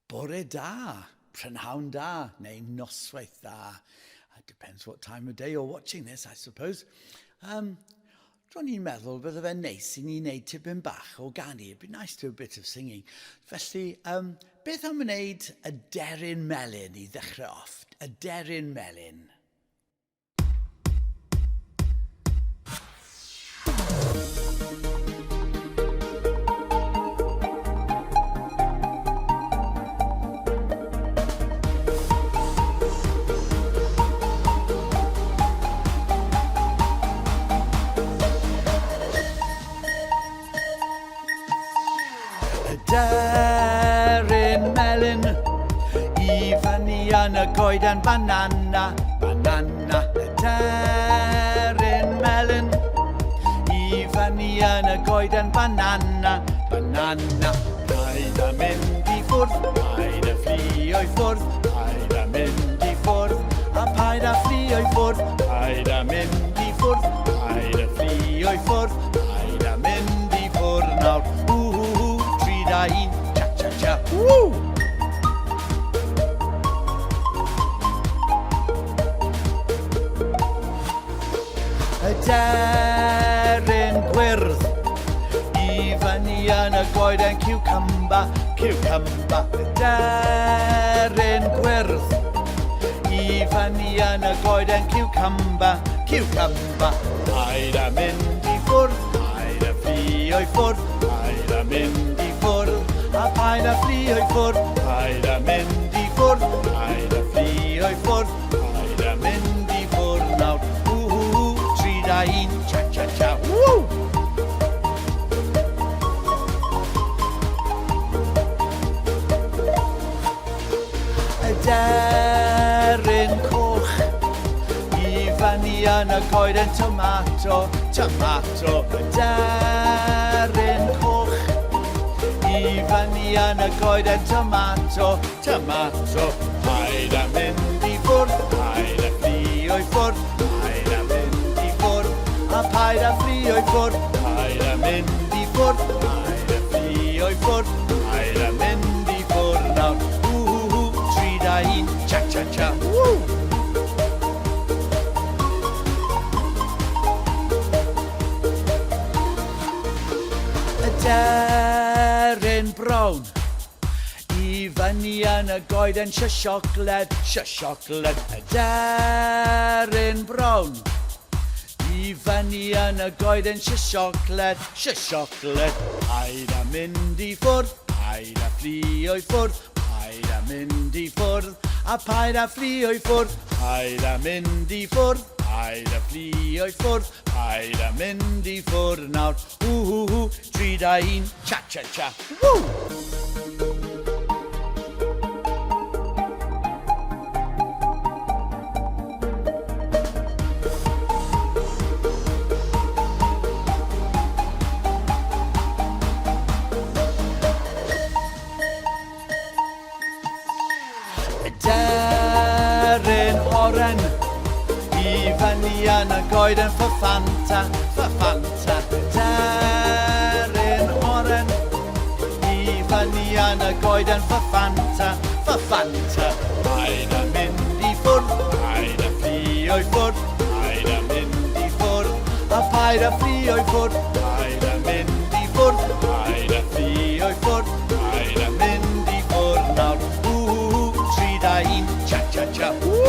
Bore da, prynhawn da, neu noswaith da. It depends what time of day you're watching this, I suppose. Ro'n i'n meddwl bydde fe'n neis I ni wneud tipyn bach o ganu. It'd be nice to do a bit of singing. Felly, beth am wneud y deryn melyn I ddechrau off? Y deryn melyn. Deryn melyn I fyny yn y goeden banana, banana. Deryn melyn I fyny yn y goeden banana, banana. Paid a mynd I ffwrdd, paid a fflio I ffwrdd, paid a mynd I ffwrdd, a paid a fflio I ffwrdd, paid a mynd I ffwrdd, paid a fflio I ffwrdd, paid a mynd I ffwrdd nawr. Un, cha cha cha, woo! Y deryn gwyrdd I fyny yn y goeden cucumber, cucumber. Y deryn gwyrdd I fyny yn y goeden cucumber, cucumber. Paid a mynd I ffwrdd, paid a fflio I ffwrdd, paid a mynd I ffwrdd, a paid a fflio I ffwrdd, paid a mynd I ffwrdd, paid a fflio I ffwrdd, paid a mynd I ffwrdd nawr. 3, 2, 1, cha cha cha, woo! Y deryn coch I fyny yn y goeden tomato, tomato. Y deryn coch I fyny yn y goeden tomato, tomato. Paid a mynd I ffwrdd, paid a fflio I ffwrdd, paid a mynd I ffwrdd, a paid a fflio I ffwrdd, paid a mynd I ffwrdd, paid a fflio I ffwrdd, paid a mynd I ffwrdd nawr. 3, 2, 1, cha cha cha, woo! Y deryn brown I fyny yn y goeden siocled, siocled. Y deryn brown I fyny yn y goeden siocled, siocled. Paid a mynd I ffwrdd, paid a fflio I ffwrdd, paid a mynd I ffwrdd, a paid a fflio I ffwrdd, paid a mynd I ffwrdd, paid a fflio I ffwrdd, paid a mynd I ffwrdd nawr. 3, 2, 1, cha cha cha, woo! Deryn oren I fyny yn y goeden for Fanta, for Fanta. Deryn oren I fyny yn y goeden for Fanta, for Fanta. Paid a mynd I ffwrdd, paid a fflio I ffwrdd, paid a mynd I ffwrdd, a paid a fflio I ffwrdd, paid a mynd I ffwrdd, paid a fflio I ffwrdd, paid a mynd I ffwrdd nawr. 3, 2, 1, cha cha cha, woo!